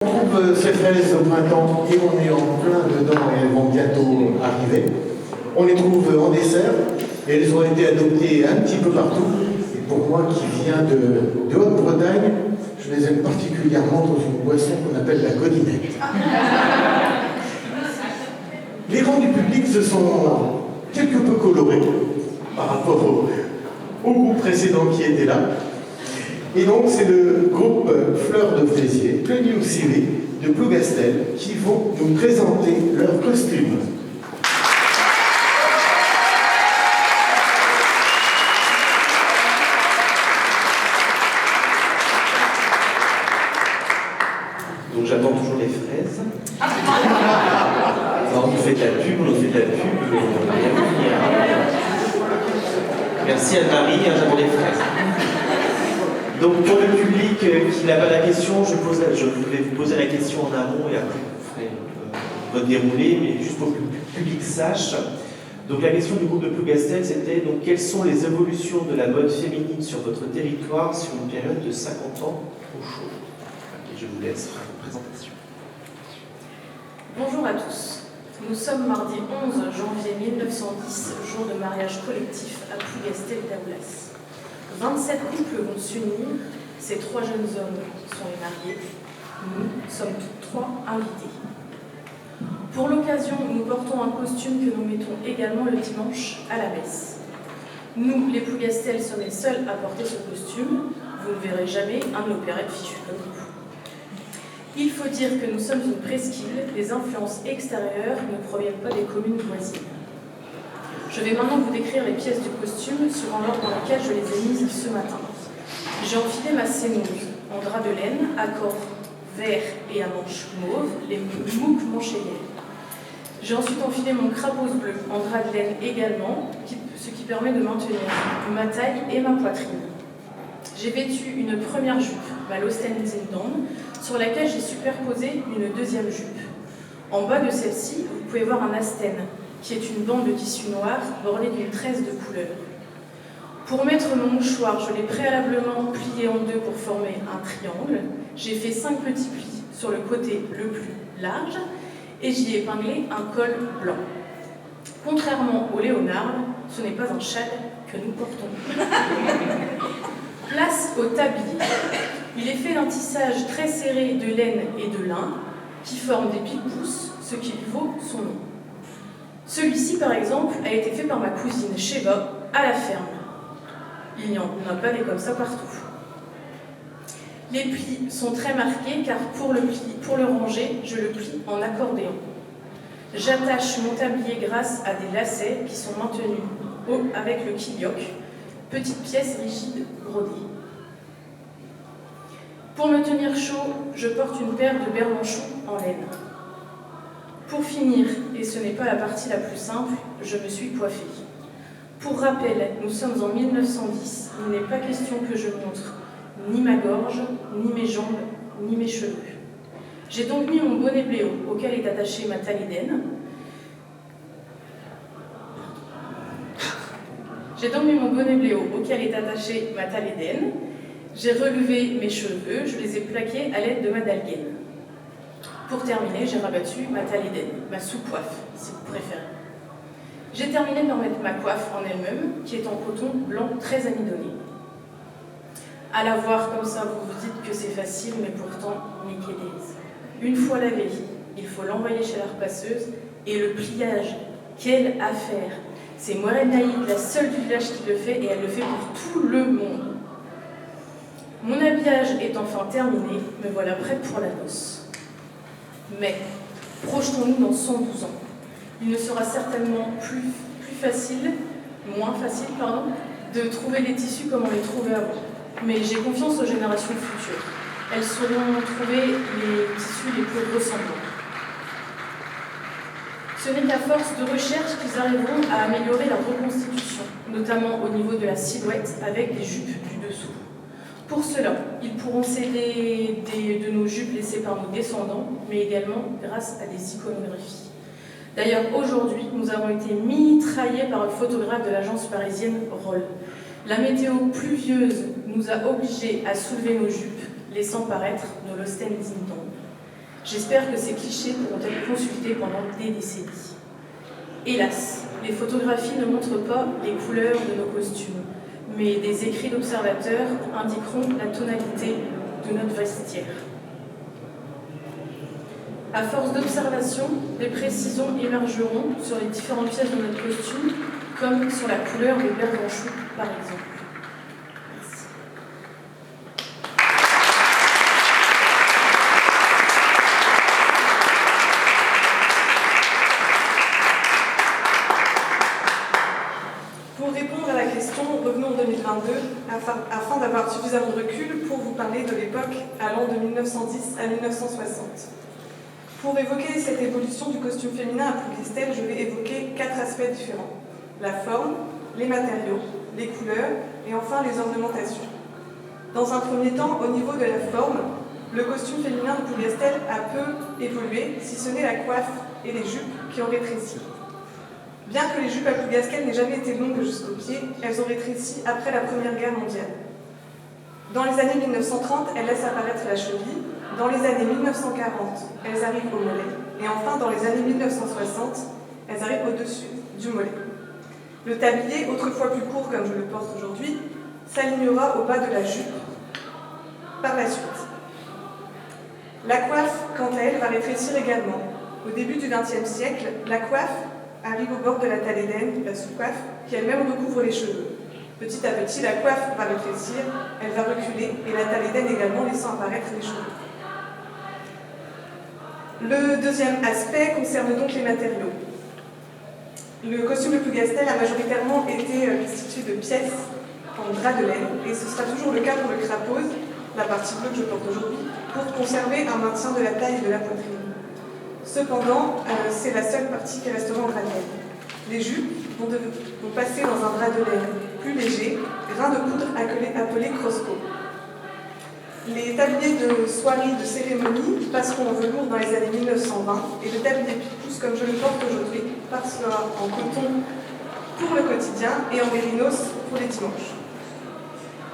On trouve ces fraises au printemps et on est en plein dedans et elles vont bientôt arriver. On les trouve en dessert et elles ont été adoptées un petit peu partout. Et pour moi qui viens de Haute-Bretagne, je les aime particulièrement dans une boisson qu'on appelle la godinette. Les rangs du public se sont quelque peu colorés par rapport au groupe précédent qui était là. Et donc c'est le groupe Fleurs de Fraisier, le New Series de Plougastel, qui vont nous présenter leur costume. Donc j'attends toujours les fraises. Non, on nous fait de la pub, Merci Anne-Marie, j'attends les fraises. Donc pour le public qui n'a pas la question, je vais vous poser la question en amont et après vous ferez votre déroulé, mais juste pour que le public sache. Donc la question du groupe de Plougastel, c'était donc quelles sont les évolutions de la mode féminine sur votre territoire sur une période de 50 ans au chaud. Et je vous laisse faire votre présentation. Bonjour à tous. Nous sommes mardi 11 janvier 1910, jour de mariage collectif à Plougastel-Daoulas. 27 couples vont s'unir, ces 3 jeunes hommes sont les mariés, nous sommes toutes 3 invités. Pour l'occasion, nous portons un costume que nous mettons également le dimanche à la messe. Nous, les Plougastel, sommes les seuls à porter ce costume, vous ne verrez jamais un de l'opérette fichu comme nous. Il faut dire que nous sommes une presqu'île, les influences extérieures ne proviennent pas des communes voisines. Je vais maintenant vous décrire les pièces du costume suivant l'ordre dans lequel je les ai mises ce matin. J'ai enfilé ma sémouse en drap de laine, à corps vert et à manches mauve, les mouques manchelières. J'ai ensuite enfilé mon crapose bleu en drap de laine également, ce qui permet de maintenir ma taille et ma poitrine. J'ai vêtu une première jupe, ma Losten-Zindon, sur laquelle j'ai superposé une deuxième jupe. En bas de celle-ci, vous pouvez voir un asten, qui est une bande de tissu noir bordée d'une tresse de couleur. Pour mettre mon mouchoir, je l'ai préalablement plié en deux pour former un triangle. J'ai fait 5 petits plis sur le côté le plus large et j'y ai épinglé un col blanc. Contrairement au léonard, ce n'est pas un châle que nous portons. Place au tablier. Il est fait d'un tissage très serré de laine et de lin qui forme des pique-pousses, ce qui lui vaut son nom. Celui-ci, par exemple, a été fait par ma cousine Sheba à la ferme. Il n'y en a pas des comme ça partout. Les plis sont très marqués car pour le ranger, je le plie en accordéon. J'attache mon tablier grâce à des lacets qui sont maintenus haut avec le quillioc, petite pièce rigide brodée. Pour me tenir chaud, je porte une paire de bermanchons en laine. Pour finir, et ce n'est pas la partie la plus simple, je me suis coiffée. Pour rappel, nous sommes en 1910, il n'est pas question que je montre ni ma gorge, ni mes jambes, ni mes cheveux. J'ai donc mis mon bonnet bléo auquel est attachée ma talidène. J'ai relevé mes cheveux, je les ai plaqués à l'aide de ma dalgaine. Pour terminer, j'ai rabattu ma talidène, ma sous-coiffe, si vous préférez. J'ai terminé par mettre ma coiffe en elle-même, qui est en coton blanc très amidonné. À la voir comme ça, vous vous dites que c'est facile, mais pourtant, niquez des. Une fois lavé, il faut l'envoyer chez la repasseuse, et le pliage, quelle affaire! C'est Moirine Naïd, la seule du village qui le fait, et elle le fait pour tout le monde. Mon habillage est enfin terminé, me voilà prête pour la noce. Mais, projetons-nous dans 112 ans. Il ne sera certainement moins facile, de trouver les tissus comme on les trouvait avant. Mais j'ai confiance aux générations futures. Elles sauront trouver les tissus les plus ressemblants. Ce n'est qu'à force de recherche qu'ils arriveront à améliorer la reconstitution, notamment au niveau de la silhouette avec des jupes du dessous. Pour cela, ils pourront s'aider de nos jupes laissées par nos descendants, mais également grâce à des iconographies. D'ailleurs, aujourd'hui, nous avons été mitraillés par le photographe de l'agence parisienne Roll. La météo pluvieuse nous a obligés à soulever nos jupes, laissant paraître nos Losten Zindon. J'espère que ces clichés pourront être consultés pendant des décennies. Hélas, les photographies ne montrent pas les couleurs de nos costumes, mais des écrits d'observateurs indiqueront la tonalité de notre vestiaire. À force d'observation, des précisions émergeront sur les différentes pièces de notre costume, comme sur la couleur des berganchoux, par exemple. Merci. Pour répondre à la question, revenons en 2022, afin d'avoir suffisamment de recul pour vous parler de l'époque allant de 1910 à 1960. Pour évoquer cette évolution du costume féminin à Plougastel, je vais évoquer 4 aspects différents. La forme, les matériaux, les couleurs et enfin les ornementations. Dans un premier temps, au niveau de la forme, le costume féminin de Plougastel a peu évolué, si ce n'est la coiffe et les jupes qui ont rétréci. Bien que les jupes à Plougastel n'aient jamais été longues jusqu'aux pieds, elles ont rétréci après la Première Guerre mondiale. Dans les années 1930, elles laissent apparaître la cheville. Dans les années 1940, elles arrivent au mollet. Et enfin, dans les années 1960, elles arrivent au-dessus du mollet. Le tablier, autrefois plus court comme je le porte aujourd'hui, s'alignera au bas de la jupe par la suite. La coiffe, quant à elle, va rétrécir également. Au début du XXe siècle, la coiffe arrive au bord de la talédaine, la sous-coiffe, qui elle-même recouvre les cheveux. Petit à petit, la coiffe va rétrécir, elle va reculer, et la talédaine également, laissant apparaître les cheveux. Le deuxième aspect concerne donc les matériaux. Le costume de Plougastel a majoritairement été constitué de pièces en drap de laine, et ce sera toujours le cas pour le crapose, la partie bleue que je porte aujourd'hui, pour conserver un maintien de la taille et de la poitrine. Cependant, c'est la seule partie qui restera en drap de laine. Les jupes vont passer dans un drap de laine plus léger, grain de poudre appelé Crosco. Les tabliers de soirée de cérémonie passeront en velours dans les années 1920 et le tablier pique-pouce, comme je le porte aujourd'hui, passera en coton pour le quotidien et en mérinos pour les dimanches.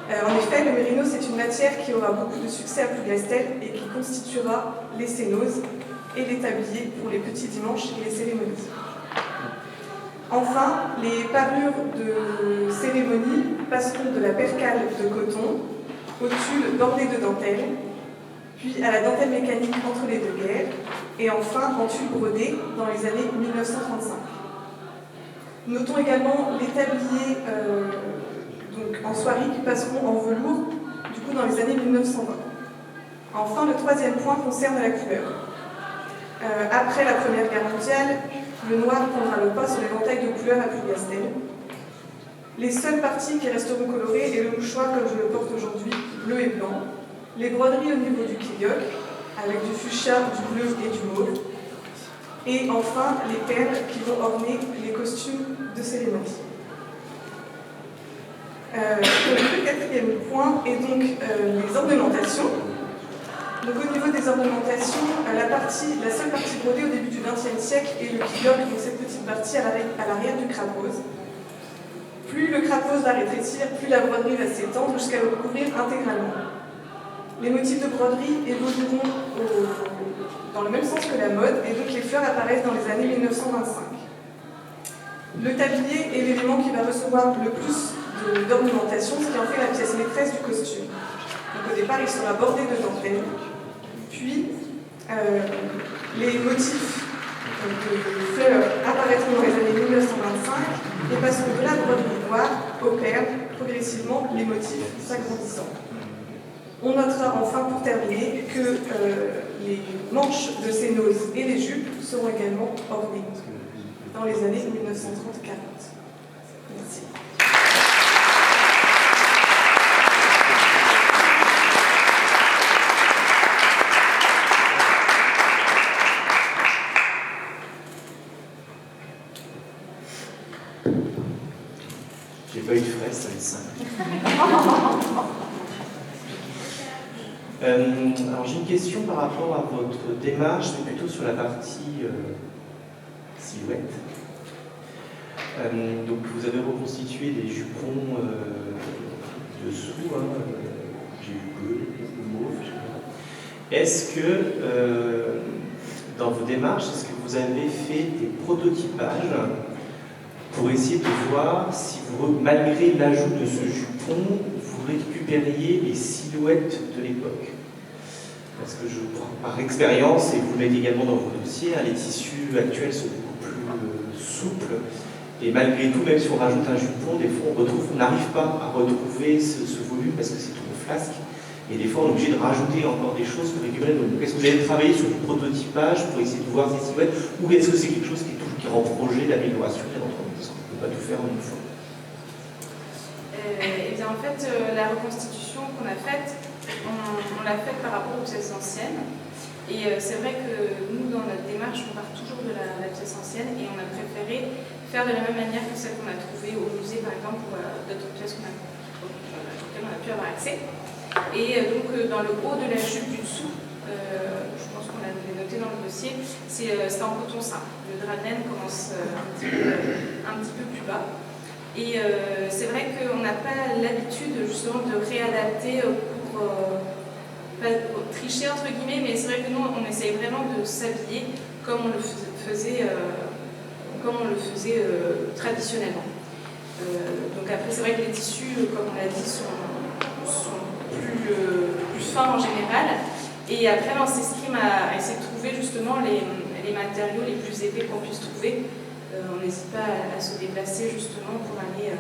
En effet, le mérinos est une matière qui aura beaucoup de succès à Plougastel et qui constituera les cénoses et les tabliers pour les petits dimanches et les cérémonies. Enfin, les parures de cérémonie passeront de la percale de coton au tulle bordé de dentelle, puis à la dentelle mécanique entre les deux guerres, et enfin en tulle brodé dans les années 1935. Notons également les tabliers en soierie qui passeront en velours du coup dans les années 1920. Enfin, le troisième point concerne la couleur. Après la Première Guerre mondiale, le noir prendra le pas sur l'éventail de couleurs à Plougastel. Les seules parties qui resteront colorées est le mouchoir comme je le porte aujourd'hui, bleu et blanc, les broderies au niveau du quilloc, avec du fuchsia, du bleu et du mauve, et enfin les perles qui vont orner les costumes de cérémonie. Le quatrième point est donc les ornementations. Donc au niveau des ornementations, la seule partie brodée au début du XXe siècle est le quilloc, donc cette petite partie à l'arrière du crapose. Plus le crapose va rétrécir, plus la broderie va s'étendre jusqu'à le recouvrir intégralement. Les motifs de broderie évolueront dans le même sens que la mode, et donc les fleurs apparaissent dans les années 1925. Le tablier est l'élément qui va recevoir le plus d'ornementation, ce qui en fait la pièce maîtresse du costume. Donc au départ, il sera bordé de dentelle, puis les motifs de fleurs apparaîtront dans les années 1925 et passeront de la broderie noire aux perles, progressivement les motifs s'agrandissant. On notera enfin pour terminer que les manches de cénose et les jupes seront également ornées dans les années 1930-40. Merci. J'ai pas eu de frais, ça va être simple. Alors j'ai une question par rapport à votre démarche, mais plutôt sur la partie silhouette. Donc vous avez reconstitué des jupons dessous, j'ai vu bleu, mauve. Est-ce que démarche, est-ce que vous avez fait des prototypages pour essayer de voir si, malgré l'ajout de ce jupon, vous récupériez les silhouettes de l'époque? Parce que je prends par expérience, et vous le mettez également dans vos dossiers, les tissus actuels sont beaucoup plus souples. Et malgré tout, même si on rajoute un jupon, des fois on n'arrive pas à retrouver ce volume parce que c'est trop flasque. Et des fois on est obligé de rajouter encore des choses pour récupérer le volume. Est-ce que vous avez travaillé sur du prototypage pour essayer de voir ces silhouettes, ou est-ce que c'est quelque chose qui est en projet d'amélioration de l'entreprise? On ne peut pas tout faire en une fois. Eh bien en fait, la reconstitution qu'on a faite, on l'a faite par rapport aux pièces anciennes. Et c'est vrai que nous, dans notre démarche, on part toujours de la pièce ancienne et on a préféré faire de la même manière que celle qu'on a trouvée au musée, par exemple, ou d'autres pièces auxquelles on a pu avoir accès. Et donc, dans le haut de la jupe du dessous, je pense qu'on l'avait noté dans le dossier, c'est en coton simple. Le drap de laine commence un petit peu plus bas. Et c'est vrai qu'on n'a pas l'habitude, justement, de réadapter pour... pas tricher entre guillemets, mais c'est vrai que nous on essaye vraiment de s'habiller comme on le faisait traditionnellement. Donc après c'est vrai que les tissus, comme on l'a dit, sont plus fins en général. Et après on s'escrime à essayer de trouver justement les matériaux les plus épais qu'on puisse trouver. On n'hésite pas à se déplacer justement pour aller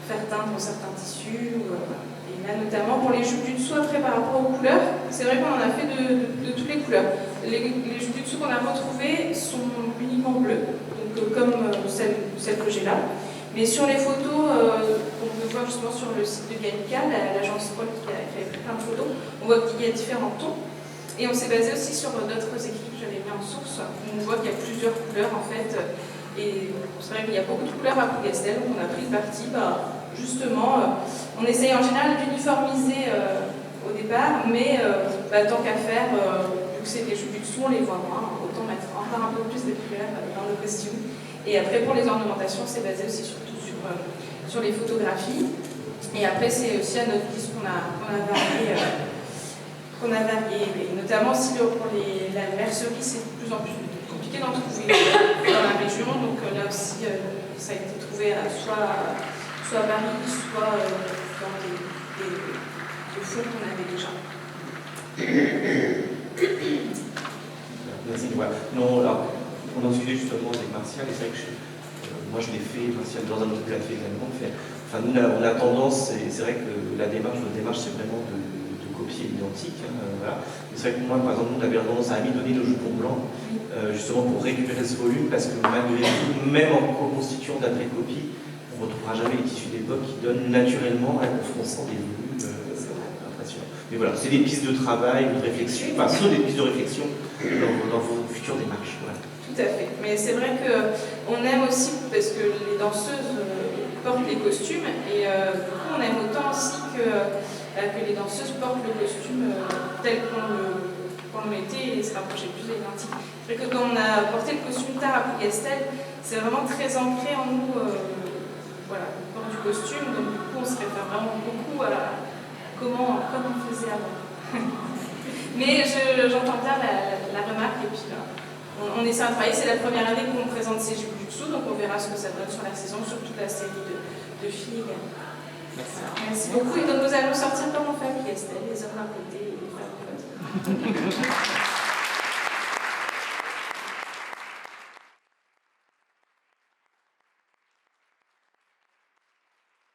faire teindre certains tissus. Et là, notamment pour les jupes du dessous, après par rapport aux couleurs, c'est vrai qu'on en a fait de toutes les couleurs. Les jupes du dessous qu'on a retrouvées sont uniquement bleues, donc comme celle que j'ai là. Mais sur les photos, on peut voir justement sur le site de Gamika, l'agence Paul qui avait pris plein de photos, on voit qu'il y a différents tons. Et on s'est basé aussi sur d'autres écrits que j'avais mis en source, où on voit qu'il y a plusieurs couleurs en fait. Et c'est vrai qu'il y a beaucoup de couleurs à Plougastel, donc on a pris le parti, justement, on essaye en général d'uniformiser au départ, mais tant qu'à faire, vu que c'est des jupes du dessous, on les voit moins, autant mettre encore un peu plus de couleurs dans le costume. Et après, pour les ornementations, c'est basé aussi surtout sur les photographies. Et après, c'est aussi à notre guise qu'on a varié. Et notamment aussi pour la mercerie, c'est de plus en plus compliqué d'en trouver dans la région. Donc là aussi, ça a été trouvé soit à Paris, soit dans des fonds qu'on avait déjà. Merci. Voilà. Non, alors, on en suivait justement avec Martial, et c'est vrai que moi je l'ai fait, Martial dans un autre plateau également. Enfin, nous, on a tendance, et c'est vrai que notre démarche, c'est vraiment de copier l'identique. Voilà. C'est vrai que moi, par exemple, on avait tendance à amidonner nos jupons blancs, justement pour récupérer ce volume, parce que malgré tout, même en reconstituant d'après copie, on ne retrouvera jamais les tissus d'époque qui donnent naturellement un confrontant des volumes impressionnants. Mais voilà, c'est des pistes de travail, de réflexion, enfin, ce sont des pistes de réflexion dans vos futures démarches. Voilà. Tout à fait. Mais c'est vrai qu'on aime aussi, parce que les danseuses portent les costumes, et du coup, on aime autant aussi que les danseuses portent le costume tel qu'on le mettait et se rapprochait plus de l'identique. C'est vrai que quand on a porté le costume tard à Plougastel, c'est vraiment très ancré en nous, le port du costume, donc du coup on se réfère vraiment beaucoup à comme on faisait avant. Mais j'entends bien la remarque, et puis on essaie de travailler. C'est la première année qu'on présente ces jupes du dessous, donc on verra ce que ça donne sur la saison, sur toute la série de filles également. Merci beaucoup. Et donc nous allons sortir comme on fait à Plougastel, les hommes d'un côté et les femmes de l'autre.